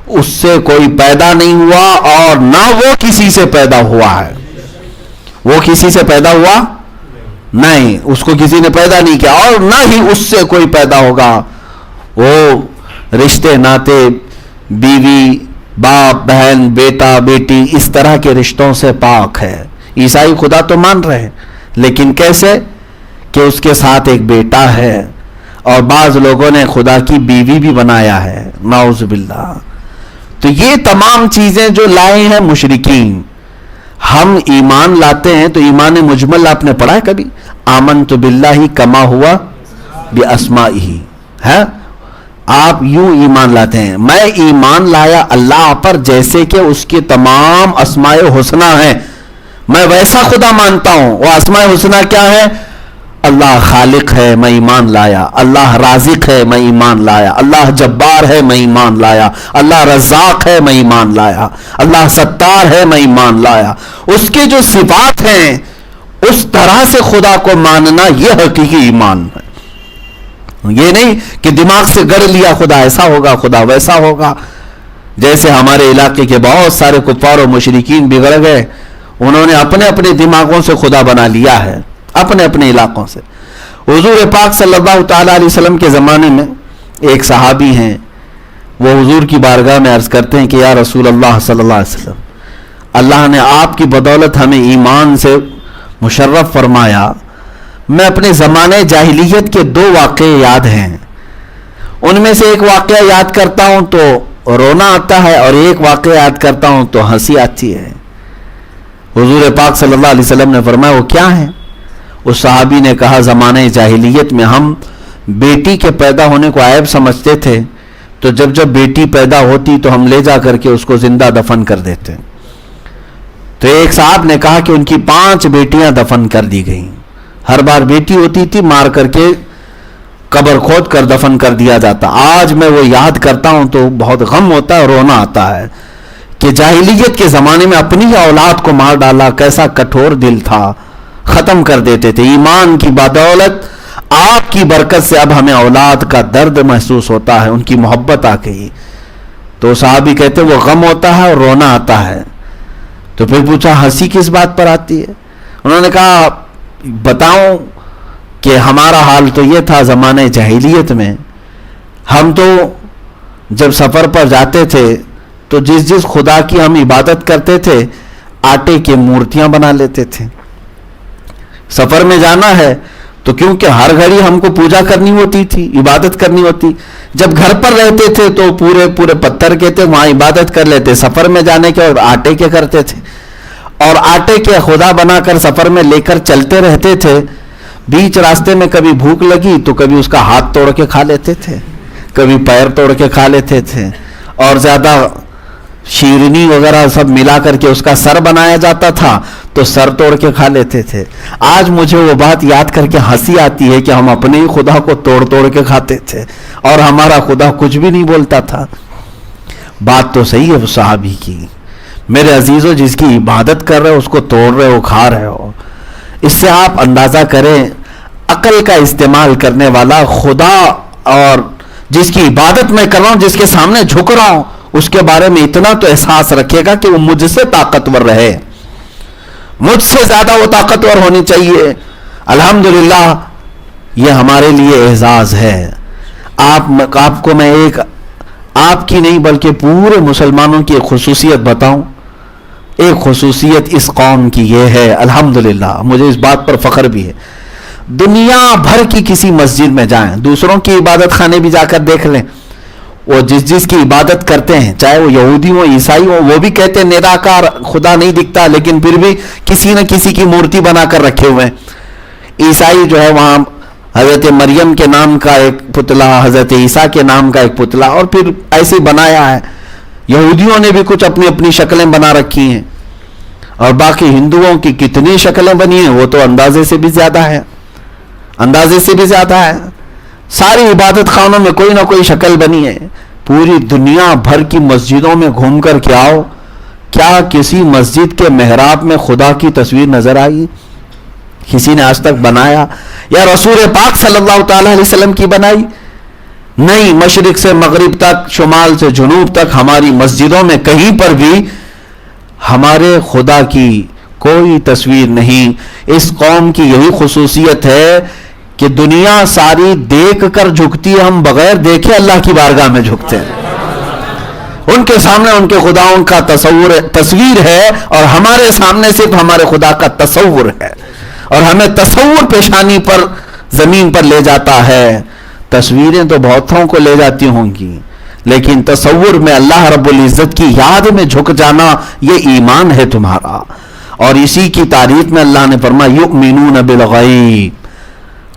اس سے کوئی پیدا نہیں ہوا, اور نہ وہ کسی سے پیدا ہوا ہے. وہ کسی سے پیدا ہوا نہیں, اس کو کسی نے پیدا نہیں کیا, اور نہ ہی اس سے کوئی پیدا ہوگا. وہ رشتے ناتے, بیوی, باپ, بہن, بیٹا, بیٹی, اس طرح کے رشتوں سے پاک ہے. عیسائی خدا تو مان رہے ہیں, لیکن کیسے کہ اس کے ساتھ ایک بیٹا ہے, اور بعض لوگوں نے خدا کی بیوی بھی بنایا ہے, نعوذ باللہ. تو یہ تمام چیزیں جو لائے ہیں مشرکین. ہم ایمان لاتے ہیں تو ایمان مجمل آپ نے پڑھا ہے کبھی؟ آمنت باللہ کما ہوا باسمائہ, ہے. آپ یوں ایمان لاتے ہیں, میں ایمان لایا اللہ پر جیسے کہ اس کے تمام اسماء حسنہ ہیں, میں ویسا خدا مانتا ہوں. وہ اسماء حسنہ کیا ہے؟ اللہ خالق ہے, میں ایمان لایا. اللہ رازق ہے, میں ایمان لایا. اللہ جبار ہے, میں ایمان لایا. اللہ رزاق ہے, میں ایمان لایا. اللہ ستار ہے, میں ایمان لایا. اس کے جو صفات ہیں اس طرح سے خدا کو ماننا, یہ حقیقی ایمان ہے. یہ نہیں کہ دماغ سے گڑ لیا خدا ایسا ہوگا, خدا ویسا ہوگا. جیسے ہمارے علاقے کے بہت سارے کفار و مشرکین بگڑ گئے, انہوں نے اپنے اپنے دماغوں سے خدا بنا لیا ہے, اپنے اپنے علاقوں سے. حضور پاک صلی اللہ تعالیٰ علیہ وسلم کے زمانے میں ایک صحابی ہیں, وہ حضور کی بارگاہ میں عرض کرتے ہیں کہ یا رسول اللہ صلی اللہ علیہ وسلم, اللہ نے آپ کی بدولت ہمیں ایمان سے مشرف فرمایا. میں اپنے زمانے جاہلیت کے 2 واقعے یاد ہیں, ان میں سے ایک واقعہ یاد کرتا ہوں تو رونا آتا ہے, اور ایک واقعہ یاد کرتا ہوں تو ہنسی آتی ہے. حضور پاک صلی اللہ علیہ وسلم نے فرمایا وہ کیا ہیں؟ اس صحابی نے کہا زمانے جاہلیت میں ہم بیٹی کے پیدا ہونے کو عیب سمجھتے تھے, تو جب بیٹی پیدا ہوتی تو ہم لے جا کر کے اس کو زندہ دفن کر دیتے. تو ایک صاحب نے کہا کہ ان کی 5 بیٹیاں دفن کر دی گئیں. ہر بار بیٹی ہوتی تھی, مار کر کے قبر کھود کر دفن کر دیا جاتا. آج میں وہ یاد کرتا ہوں تو بہت غم ہوتا ہے, رونا آتا ہے کہ جاہلیت کے زمانے میں اپنی اولاد کو مار ڈالا, کیسا کٹھور دل تھا, ختم کر دیتے تھے. ایمان کی بدولت, آپ کی برکت سے اب ہمیں اولاد کا درد محسوس ہوتا ہے, ان کی محبت آ گئی. تو صحابی کہتے وہ غم ہوتا ہے اور رونا آتا ہے. تو پھر پوچھا ہنسی کس بات پر آتی ہے؟ انہوں نے کہا بتاؤں کہ ہمارا حال تو یہ تھا زمانے جاہلیت میں, ہم تو جب سفر پر جاتے تھے تو جس خدا کی ہم عبادت کرتے تھے آٹے کی مورتیاں بنا لیتے تھے. سفر میں جانا ہے تو کیونکہ ہر گھڑی ہم کو پوجا کرنی ہوتی تھی, عبادت کرنی ہوتی. جب گھر پر رہتے تھے تو پورے پتھر کے تھے, وہاں عبادت کر لیتے. سفر میں جانے کے اور آٹے کے کرتے تھے, اور آٹے کے خدا بنا کر سفر میں لے کر چلتے رہتے تھے. بیچ راستے میں کبھی بھوک لگی تو کبھی اس کا ہاتھ توڑ کے کھا لیتے تھے, کبھی پیر توڑ کے کھا لیتے تھے, اور زیادہ شیرنی وغیرہ سب ملا کر کے اس کا سر بنایا جاتا تھا تو سر توڑ کے کھا لیتے تھے. آج مجھے وہ بات یاد کر کے ہنسی آتی ہے کہ ہم اپنے ہی خدا کو توڑ کے کھاتے تھے, اور ہمارا خدا کچھ بھی نہیں بولتا تھا. بات تو صحیح ہے وہ صحابی کی. میرے عزیزو, جس کی عبادت کر رہے ہو اس کو توڑ رہے ہو, کھا رہے ہو. اس سے آپ اندازہ کریں عقل کا استعمال کرنے والا خدا, اور جس کی عبادت میں کر رہا ہوں, جس کے سامنے جھک رہا ہوں, اس کے بارے میں اتنا تو احساس رکھے گا کہ وہ مجھ سے طاقتور رہے, مجھ سے زیادہ وہ طاقتور ہونی چاہیے. الحمدللہ یہ ہمارے لیے اعزاز ہے. آپ کو میں ایک, آپ کی نہیں بلکہ پورے مسلمانوں کی ایک خصوصیت بتاؤں. ایک خصوصیت اس قوم کی یہ ہے، الحمدللہ مجھے اس بات پر فخر بھی ہے، دنیا بھر کی کسی مسجد میں جائیں، دوسروں کی عبادت خانے بھی جا کر دیکھ لیں، وہ جس کی عبادت کرتے ہیں، چاہے وہ یہودی ہو عیسائی ہو، وہ بھی کہتے ہیں نراکار خدا نہیں دکھتا، لیکن پھر بھی کسی نہ کسی کی مورتی بنا کر رکھے ہوئے ہیں۔ عیسائی جو ہے وہاں حضرت مریم کے نام کا ایک پتلا، حضرت عیسیٰ کے نام کا ایک پتلا، اور پھر ایسے بنایا ہے۔ یہودیوں نے بھی کچھ اپنی اپنی شکلیں بنا رکھی ہیں، اور باقی ہندوؤں کی کتنی شکلیں بنی ہیں، وہ تو اندازے سے بھی زیادہ ہے، اندازے سے بھی زیادہ ہے۔ ساری عبادت خانوں میں کوئی نہ کوئی شکل بنی ہے۔ پوری دنیا بھر کی مسجدوں میں گھوم کر کے آؤ، کیا کسی مسجد کے محراب میں خدا کی تصویر نظر آئی؟ کسی نے آج تک بنایا؟ یا رسول پاک صلی اللہ تعالی علیہ وسلم کی بنائی؟ نہیں، مشرق سے مغرب تک، شمال سے جنوب تک ہماری مسجدوں میں کہیں پر بھی ہمارے خدا کی کوئی تصویر نہیں۔ اس قوم کی یہی خصوصیت ہے کہ دنیا ساری دیکھ کر جھکتی ہے، ہم بغیر دیکھے اللہ کی بارگاہ میں جھکتے ہیں۔ ان کے سامنے ان کے خداؤں کا تصویر ہے، اور ہمارے سامنے صرف ہمارے خدا کا تصور ہے، اور ہمیں تصور پیشانی پر زمین پر لے جاتا ہے۔ تصویریں تو بہتوں کو لے جاتی ہوں گی، لیکن تصور میں اللہ رب العزت کی یاد میں جھک جانا، یہ ایمان ہے تمہارا۔ اور اسی کی تعریف میں اللہ نے فرمایا یؤمنون بالغیب۔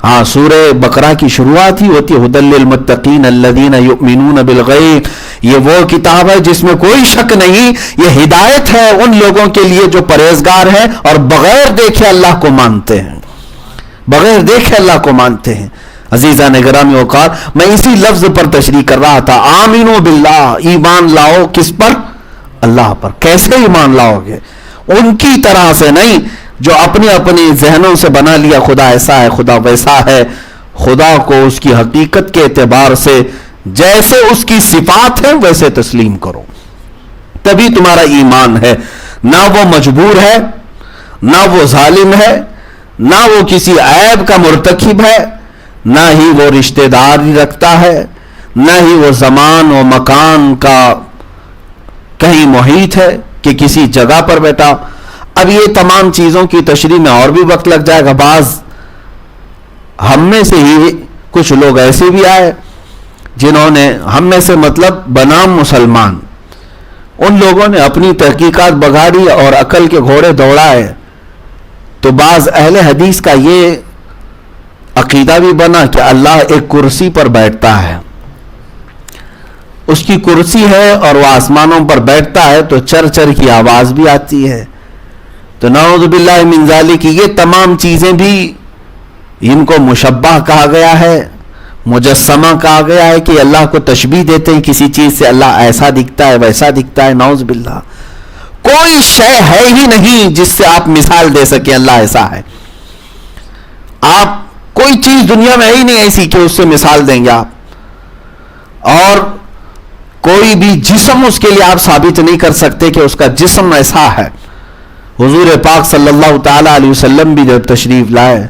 ہاں، سورہ بقرہ کی شروعات ہی ہوتی ہے ھدی للمتقین الذین یؤمنون بالغیب۔ یہ وہ کتاب ہے جس میں کوئی شک نہیں، یہ ہدایت ہے ان لوگوں کے لیے جو پرہیزگار ہیں اور بغیر دیکھے اللہ کو مانتے ہیں، بغیر دیکھے اللہ کو مانتے ہیں۔ عزیزان گرامی اوقات، میں اسی لفظ پر تشریح کر رہا تھا، آمینو باللہ، ایمان لاؤ کس پر؟ اللہ پر۔ کیسے ایمان لاؤ گے؟ ان کی طرح سے نہیں جو اپنی اپنی ذہنوں سے بنا لیا خدا ایسا ہے، خدا ویسا ہے۔ خدا کو اس کی حقیقت کے اعتبار سے جیسے اس کی صفات ہے ویسے تسلیم کرو، تبھی تمہارا ایمان ہے۔ نہ وہ مجبور ہے، نہ وہ ظالم ہے، نہ وہ کسی عیب کا مرتکب ہے، نہ ہی وہ رشتہ داری رکھتا ہے، نہ ہی وہ زمان و مکان کا کہیں محیط ہے کہ کسی جگہ پر بیٹھا۔ اب یہ تمام چیزوں کی تشریح میں اور بھی وقت لگ جائے گا۔ بعض ہم میں سے ہی کچھ لوگ ایسے بھی آئے جنہوں نے، ہم میں سے مطلب بنام مسلمان، ان لوگوں نے اپنی تحقیقات بگاڑی اور عقل کے گھوڑے دوڑائے، تو بعض اہل حدیث کا یہ عقیدہ بھی بنا کہ اللہ ایک کرسی پر بیٹھتا ہے، اس کی کرسی ہے اور وہ آسمانوں پر بیٹھتا ہے تو چر چر کی آواز بھی آتی ہے۔ تو نعوذ باللہ من ذالک، یہ تمام چیزیں بھی ان کو مشبہ کہا گیا ہے، مجسمہ کہا گیا ہے کہ اللہ کو تشبیہ دیتے ہیں کسی چیز سے، اللہ ایسا دکھتا ہے ویسا دکھتا ہے۔ نعوذ باللہ، کوئی شے ہے ہی نہیں جس سے آپ مثال دے سکیں اللہ ایسا ہے۔ آپ کوئی چیز دنیا میں ہے ہی نہیں ایسی کہ اس سے مثال دیں گے آپ، اور کوئی بھی جسم اس کے لیے آپ ثابت نہیں کر سکتے کہ اس کا جسم ایسا ہے۔ حضور پاک صلی اللہ تعالی علیہ وسلم بھی جب تشریف لائے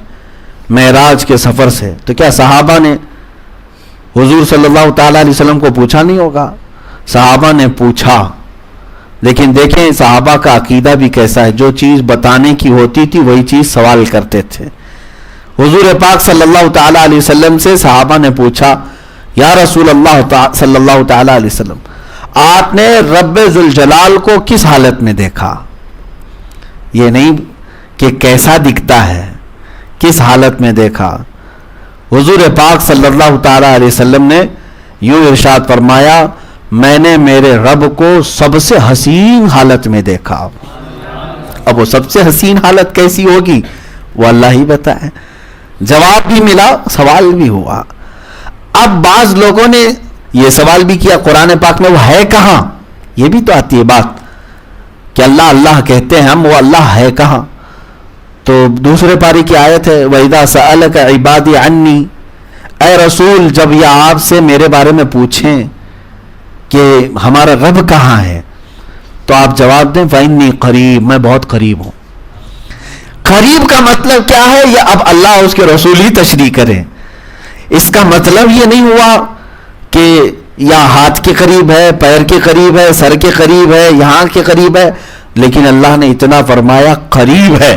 معراج کے سفر سے، تو کیا صحابہ نے حضور صلی اللہ تعالی علیہ وسلم کو پوچھا نہیں ہوگا؟ صحابہ نے پوچھا، لیکن دیکھیں صحابہ کا عقیدہ بھی کیسا ہے، جو چیز بتانے کی ہوتی تھی وہی چیز سوال کرتے تھے۔ حضور پاک صلی اللہ تعالی علیہ وسلم سے صحابہ نے پوچھا، یا رسول اللہ صلی اللہ تعالی علیہ وسلم، آپ نے رب ذوالجلال کو کس حالت میں دیکھا؟ یہ نہیں کہ کیسا دکھتا ہے، کس حالت میں دیکھا؟ حضور پاک صلی اللہ تعالی علیہ وسلم نے یوں ارشاد فرمایا، میں نے میرے رب کو سب سے حسین حالت میں دیکھا۔ اب وہ سب سے حسین حالت کیسی ہوگی وہ اللہ ہی بتائے۔ جواب بھی ملا، سوال بھی ہوا۔ اب بعض لوگوں نے یہ سوال بھی کیا، قرآن پاک میں وہ ہے کہاں؟ یہ بھی تو آتی ہے بات کہ اللہ اللہ کہتے ہیں ہم، وہ اللہ ہے کہاں؟ تو دوسرے پاری کی آیت ہے، وَإِذَا سَأَلَكَ عِبَادِي عَنِّي، اے رسول جب یہ آپ سے میرے بارے میں پوچھیں کہ ہمارا رب کہاں ہے، تو آپ جواب دیں فَإِنِّي قریب، میں بہت قریب ہوں۔ قریب کا مطلب کیا ہے؟ یہ اب اللہ اس کے رسول ہی تشریح کریں۔ اس کا مطلب یہ نہیں ہوا کہ یا ہاتھ کے قریب ہے، پیر کے قریب ہے، سر کے قریب ہے، یہاں کے قریب ہے۔ لیکن اللہ نے اتنا فرمایا قریب ہے.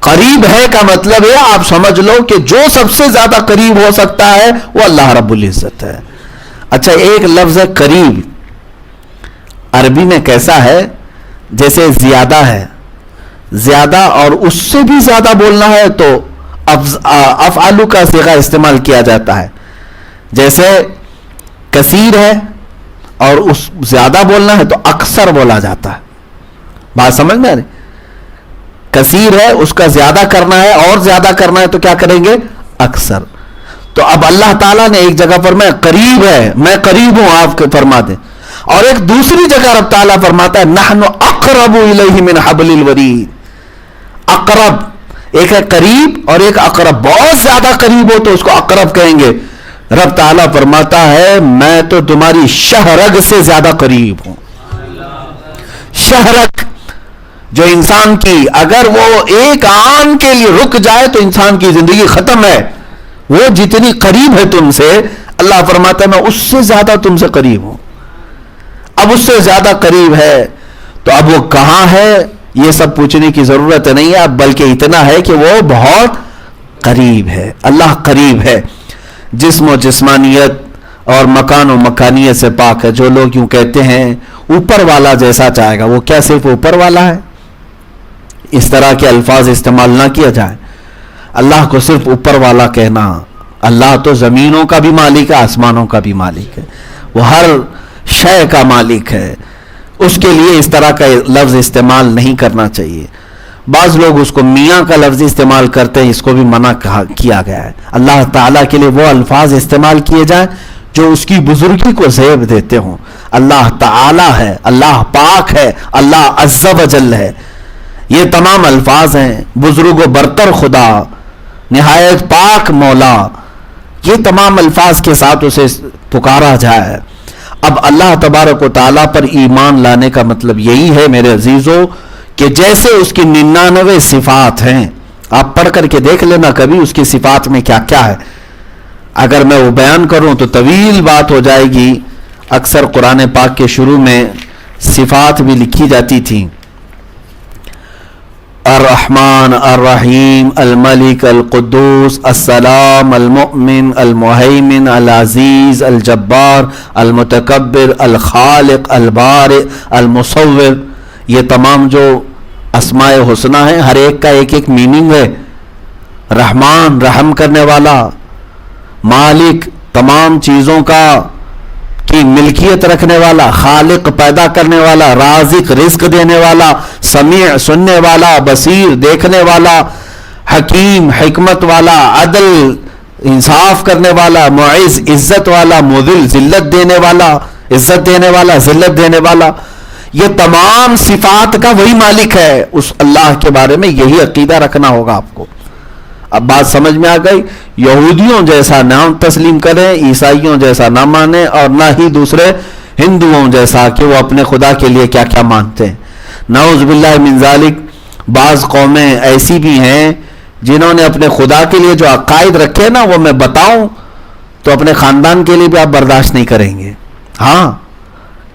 قریب ہے کا مطلب ہے آپ سمجھ لو کہ جو سب سے زیادہ قریب ہو سکتا ہے وہ اللہ رب العزت ہے. اچھا ایک لفظ ہے قریب, عربی میں کیسا ہے جیسے زیادہ ہے, زیادہ اور اس سے بھی زیادہ بولنا ہے تو افعالو کا صیغہ استعمال کیا جاتا ہے. جیسے کثیر ہے اور اس زیادہ بولنا ہے تو اکثر بولا جاتا ہے. بات سمجھ میں آ رہی؟ کثیر ہے اس کا زیادہ کرنا ہے اور زیادہ کرنا ہے تو کیا کریں گے؟ اکثر. تو اب اللہ تعالیٰ نے ایک جگہ پر میں قریب ہے, میں قریب ہوں آپ کے فرما دیں, اور ایک دوسری جگہ رب تعالیٰ فرماتا ہے نحن اقرب الیہ من حبل الورید. اقرب ایک ہے قریب اور ایک اقرب, بہت زیادہ قریب ہو تو اس کو اقرب کہیں گے. رب تعالیٰ فرماتا ہے میں تو تمہاری شہرگ سے زیادہ قریب ہوں. شہرگ جو انسان کی اگر وہ ایک آن کے لیے رک جائے تو انسان کی زندگی ختم ہے, وہ جتنی قریب ہے تم سے اللہ فرماتا ہے میں اس سے زیادہ تم سے قریب ہوں. اب اس سے زیادہ قریب ہے تو اب وہ کہاں ہے یہ سب پوچھنے کی ضرورت نہیں ہے, بلکہ اتنا ہے کہ وہ بہت قریب ہے. اللہ قریب ہے, جسم و جسمانیت اور مکان و مکانیت سے پاک ہے. جو لوگ یوں کہتے ہیں اوپر والا جیسا چاہے گا, وہ کیا صرف اوپر والا ہے؟ اس طرح کے الفاظ استعمال نہ کیا جائے. اللہ کو صرف اوپر والا کہنا, اللہ تو زمینوں کا بھی مالک ہے, آسمانوں کا بھی مالک ہے, وہ ہر شے کا مالک ہے. اس کے لیے اس طرح کا لفظ استعمال نہیں کرنا چاہیے. بعض لوگ اس کو میاں کا لفظ استعمال کرتے ہیں, اس کو بھی منع کیا گیا ہے. اللہ تعالیٰ کے لیے وہ الفاظ استعمال کیے جائیں جو اس کی بزرگی کو زیب دیتے ہوں. اللہ تعالیٰ ہے, اللہ پاک ہے, اللہ عز و جل ہے. یہ تمام الفاظ ہیں. بزرگ و برتر خدا, نہایت پاک مولا, یہ تمام الفاظ کے ساتھ اسے پکارا جائے. اب اللہ تبارک و تعالیٰ پر ایمان لانے کا مطلب یہی ہے میرے عزیزوں کہ جیسے اس کی 99 صفات ہیں, آپ پڑھ کر کے دیکھ لینا کبھی اس کی صفات میں کیا کیا ہے. اگر میں وہ بیان کروں تو طویل بات ہو جائے گی. اکثر قرآن پاک کے شروع میں صفات بھی لکھی جاتی تھیں, الرحمن الرحیم الملک القدوس السلام المؤمن المہیمن العزیز الجبار المتکبر الخالق البارئ المصور. یہ تمام جو اسماء حسنہ ہیں ہر ایک کا ایک ایک میننگ ہے. رحمان رحم کرنے والا, مالک تمام چیزوں کا کی ملکیت رکھنے والا, خالق پیدا کرنے والا, رازق رزق دینے والا, سمیع سننے والا, بصیر دیکھنے والا, حکیم حکمت والا, عدل انصاف کرنے والا, معز عزت والا, مذل ذلت دینے والا, عزت دینے والا, ذلت دینے والا. یہ تمام صفات کا وہی مالک ہے. اس اللہ کے بارے میں یہی عقیدہ رکھنا ہوگا آپ کو. اب بات سمجھ میں آ گئی. یہودیوں جیسا نہ تسلیم کریں, عیسائیوں جیسا نہ مانیں, اور نہ ہی دوسرے ہندوؤں جیسا کہ وہ اپنے خدا کے لیے کیا کیا مانتے ہیں. نعوذ باللہ من ذالک. بعض قومیں ایسی بھی ہیں جنہوں نے اپنے خدا کے لیے جو عقائد رکھے نا وہ میں بتاؤں تو اپنے خاندان کے لیے بھی آپ برداشت نہیں کریں گے. ہاں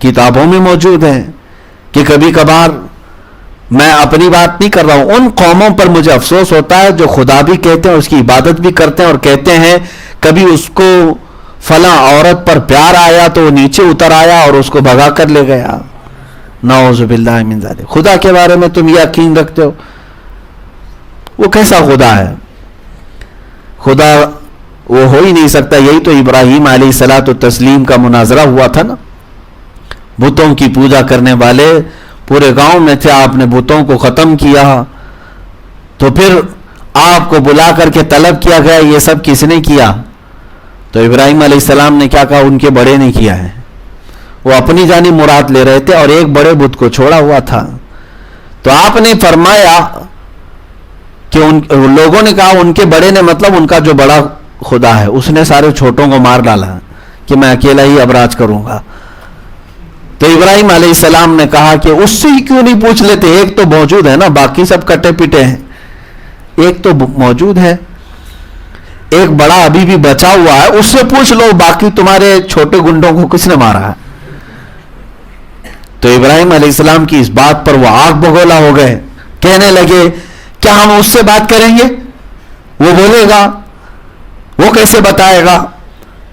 کتابوں میں موجود ہیں کہ کبھی کبھار, میں اپنی بات نہیں کر رہا ہوں, ان قوموں پر مجھے افسوس ہوتا ہے جو خدا بھی کہتے ہیں, اس کی عبادت بھی کرتے ہیں, اور کہتے ہیں کبھی اس کو فلاں عورت پر پیار آیا تو وہ نیچے اتر آیا اور اس کو بھگا کر لے گیا. نعوذ باللہ من ذالک. خدا کے بارے میں تم یہ یقین رکھتے ہو؟ وہ کیسا خدا ہے؟ خدا وہ ہو ہی نہیں سکتا. یہی تو ابراہیم علیہ الصلوۃ والتسلیم کا مناظرہ ہوا تھا نا. بتوں کی پوجا کرنے والے پورے گاؤں میں تھے, آپ نے بتوں کو ختم کیا, تو پھر آپ کو بلا کر کے طلب کیا گیا یہ سب کس نے کیا؟ تو ابراہیم علیہ السلام نے کیا کہا, ان کے بڑے نے کیا ہے. وہ اپنی جانب مراد لے رہے تھے اور ایک بڑے بت کو چھوڑا ہوا تھا. تو آپ نے فرمایا کہ ان لوگوں نے کہا ان کے بڑے نے مطلب ان کا جو بڑا خدا ہے, اس نے سارے چھوٹوں کو مار ڈالا کہ میں اکیلا ہی اب راج کروں گا. تو ابراہیم علیہ السلام نے کہا کہ اس سے ہی کیوں نہیں پوچھ لیتے, ایک تو موجود ہے نا, باقی سب کٹے پیٹے ہیں, ایک تو موجود ہے, ایک بڑا ابھی بھی بچا ہوا ہے, اس سے پوچھ لو باقی تمہارے چھوٹے گنڈوں کو کس نے مارا ہے. تو ابراہیم علیہ السلام کی اس بات پر وہ آگ بگولا ہو گئے. کہنے لگے کیا ہم اس سے بات کریں گے؟ وہ بولے گا، وہ کیسے بتائے گا؟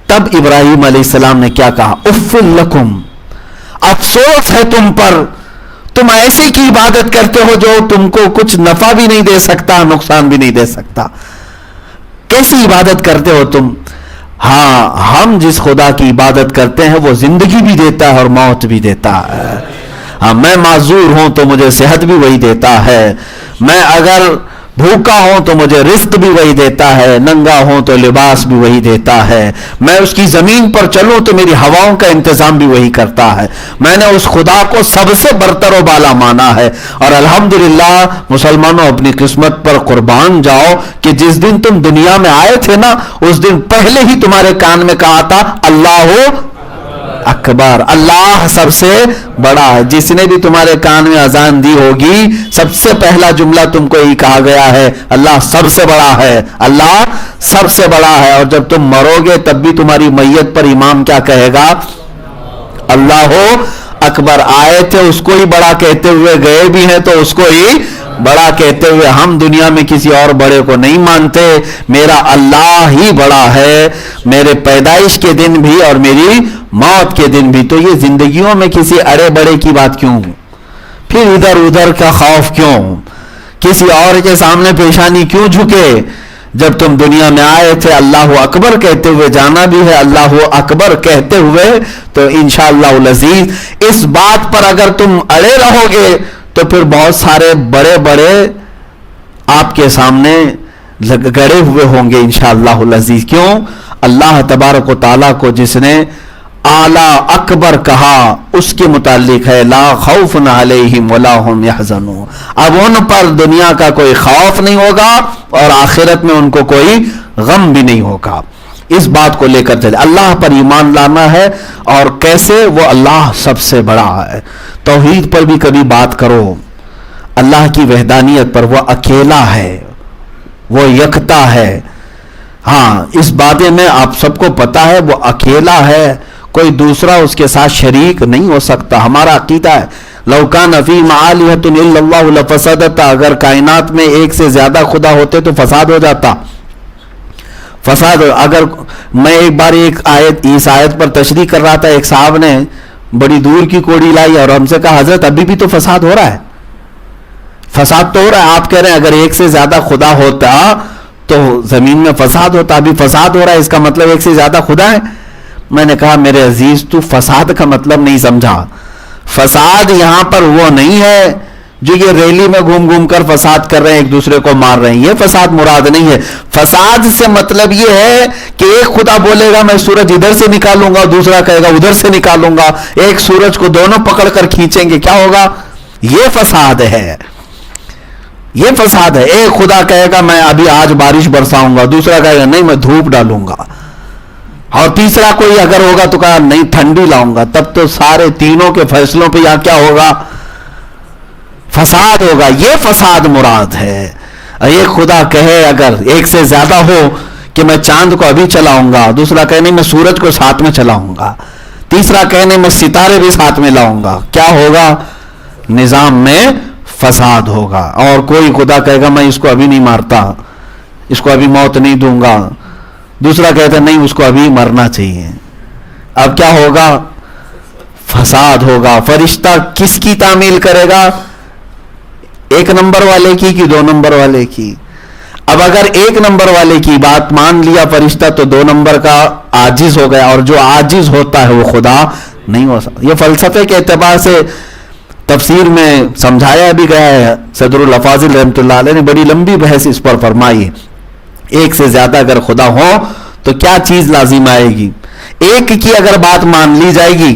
تب ابراہیم علیہ السلام نے کیا کہا؟ اف لکم، افسوس ہے تم پر، تم ایسے کی عبادت کرتے ہو جو تم کو کچھ نفع بھی نہیں دے سکتا، نقصان بھی نہیں دے سکتا. کیسی عبادت کرتے ہو تم؟ ہاں، ہم جس خدا کی عبادت کرتے ہیں وہ زندگی بھی دیتا ہے اور موت بھی دیتا ہے. ہاں، میں معذور ہوں تو مجھے صحت بھی وہی دیتا ہے، میں اگر بھوکا ہوں تو مجھے رزق بھی وہی دیتا ہے، ننگا ہوں تو لباس بھی وہی دیتا ہے، میں اس کی زمین پر چلوں تو میری ہواؤں کا انتظام بھی وہی کرتا ہے. میں نے اس خدا کو سب سے برتر و بالا مانا ہے. اور الحمدللہ مسلمانوں، اپنی قسمت پر قربان جاؤ کہ جس دن تم دنیا میں آئے تھے نا، اس دن پہلے ہی تمہارے کان میں کہا تھا اللہ اکبر، اللہ سب سے بڑا ہے. جس نے بھی تمہارے کان میں اذان دی ہوگی، سب سے پہلا جملہ تم کو یہی کہا گیا ہے، اللہ سب سے بڑا ہے، اللہ سب سے بڑا ہے. اور جب تم مرو گے تب بھی تمہاری میت پر امام کیا کہے گا؟ اللہ اکبر. آئے تھے اس کو ہی بڑا کہتے ہوئے، گئے بھی ہیں تو اس کو ہی بڑا کہتے ہوئے. ہم دنیا میں کسی اور بڑے کو نہیں مانتے، میرا اللہ ہی بڑا ہے، میرے پیدائش کے دن بھی اور میری موت کے دن بھی. تو یہ زندگیوں میں کسی اڑے بڑے کی بات کیوں؟ پھر ادھر ادھر کا خوف کیوں؟ کسی اور کے سامنے پیشانی کیوں جھکے؟ جب تم دنیا میں آئے تھے اللہ اکبر کہتے ہوئے جانا بھی ہے، اللہ اکبر کہتے ہوئے. تو انشاءاللہ العزیز اس بات پر اگر تم اڑے رہو گے تو پھر بہت سارے بڑے بڑے آپ کے سامنے گڑے ہوئے ہوں گے انشاءاللہ العزیز. کیوں؟ اللہ تبارک و تعالیٰ کو جس نے اعلیٰ اکبر کہا اس کے متعلق ہے لا خوف علیہم ولا هم يحزنون. اب ان پر دنیا کا کوئی خوف نہیں ہوگا اور آخرت میں ان کو کوئی غم بھی نہیں ہوگا. اس بات کو لے کر چلے. اللہ پر ایمان لانا ہے. اور کیسے؟ وہ اللہ سب سے بڑا ہے. توحید پر بھی کبھی بات کرو، اللہ کی وحدانیت پر. وہ اکیلا ہے، وہ یکتا ہے. ہاں، اس بارے میں آپ سب کو پتا ہے وہ اکیلا ہے، کوئی دوسرا اس کے ساتھ شریک نہیں ہو سکتا. ہمارا عقیدہ ہے لو کان فیہما آلہۃ الا اللہ لفسدتا. اگر کائنات میں ایک سے زیادہ خدا ہوتے تو فساد ہو جاتا. فساد. اگر میں ایک بار اس آیت پر تشریح کر رہا تھا، ایک صاحب نے بڑی دور کی کوڑی لائی اور ہم سے کہا حضرت ابھی بھی تو فساد ہو رہا ہے. فساد تو ہو رہا ہے. آپ کہہ رہے ہیں اگر ایک سے زیادہ خدا ہوتا تو زمین میں فساد ہوتا. ابھی فساد ہو رہا ہے، اس کا مطلب ایک سے زیادہ خدا ہے. میں نے کہا میرے عزیز تو فساد کا مطلب نہیں سمجھا. فساد یہاں پر وہ نہیں ہے جو یہ ریلی میں گھوم گھوم کر فساد کر رہے ہیں، ایک دوسرے کو مار رہے ہیں. یہ فساد مراد نہیں ہے. فساد سے مطلب یہ ہے کہ ایک خدا بولے گا میں سورج ادھر سے نکالوں گا، دوسرا کہے گا ادھر سے نکالوں گا، ایک سورج کو دونوں پکڑ کر کھینچیں گے. کیا ہوگا؟ یہ فساد ہے. یہ فساد ہے. ایک خدا کہے گا میں ابھی آج بارش برساؤں گا، دوسرا کہے گا نہیں میں دھوپ ڈالوں گا، اور تیسرا کوئی اگر ہوگا تو کہا نہیں ٹھنڈی لاؤں گا. تب تو سارے تینوں کے فیصلوں پہ یہاں کیا ہوگا؟ فساد ہوگا. یہ فساد مراد ہے. ایک خدا کہے اگر ایک سے زیادہ ہو کہ میں چاند کو ابھی چلاؤں گا، دوسرا کہے نہیں میں سورج کو ساتھ میں چلاؤں گا، تیسرا کہے نہیں میں ستارے بھی ساتھ میں لاؤں گا. کیا ہوگا؟ نظام میں فساد ہوگا. اور کوئی خدا کہے گا میں اس کو ابھی نہیں مارتا، اس کو ابھی موت نہیں دوں گا، دوسرا کہتا نہیں اس کو ابھی مرنا چاہیے. اب کیا ہوگا؟ فساد ہوگا. فرشتہ کس کی تعمیل کرے گا؟ ایک نمبر والے کی کہ دو نمبر والے کی؟ اب اگر ایک نمبر والے کی بات مان لیا فرشتہ تو دو نمبر کا عاجز ہو گیا، اور جو عاجز ہوتا ہے وہ خدا نہیں ہو سکتا. یہ فلسفے کے اعتبار سے تفسیر میں سمجھایا بھی گیا ہے. صدر الافاضل رحمۃ اللہ علیہ نے بڑی لمبی بحث اس پر فرمائی. ایک سے زیادہ اگر خدا ہو تو کیا چیز لازم آئے گی؟ ایک کی اگر بات مان لی جائے گی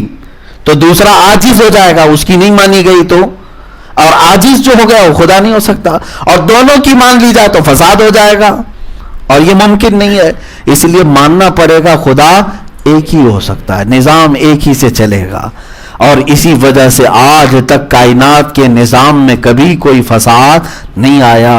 تو دوسرا عاجز ہو جائے گا، اس کی نہیں مانی گئی تو، اور عاجز جو ہو گیا وہ خدا نہیں ہو سکتا. اور دونوں کی مان لی جائے تو فساد ہو جائے گا، اور یہ ممکن نہیں ہے. اس لیے ماننا پڑے گا خدا ایک ہی ہو سکتا ہے، نظام ایک ہی سے چلے گا. اور اسی وجہ سے آج تک کائنات کے نظام میں کبھی کوئی فساد نہیں آیا.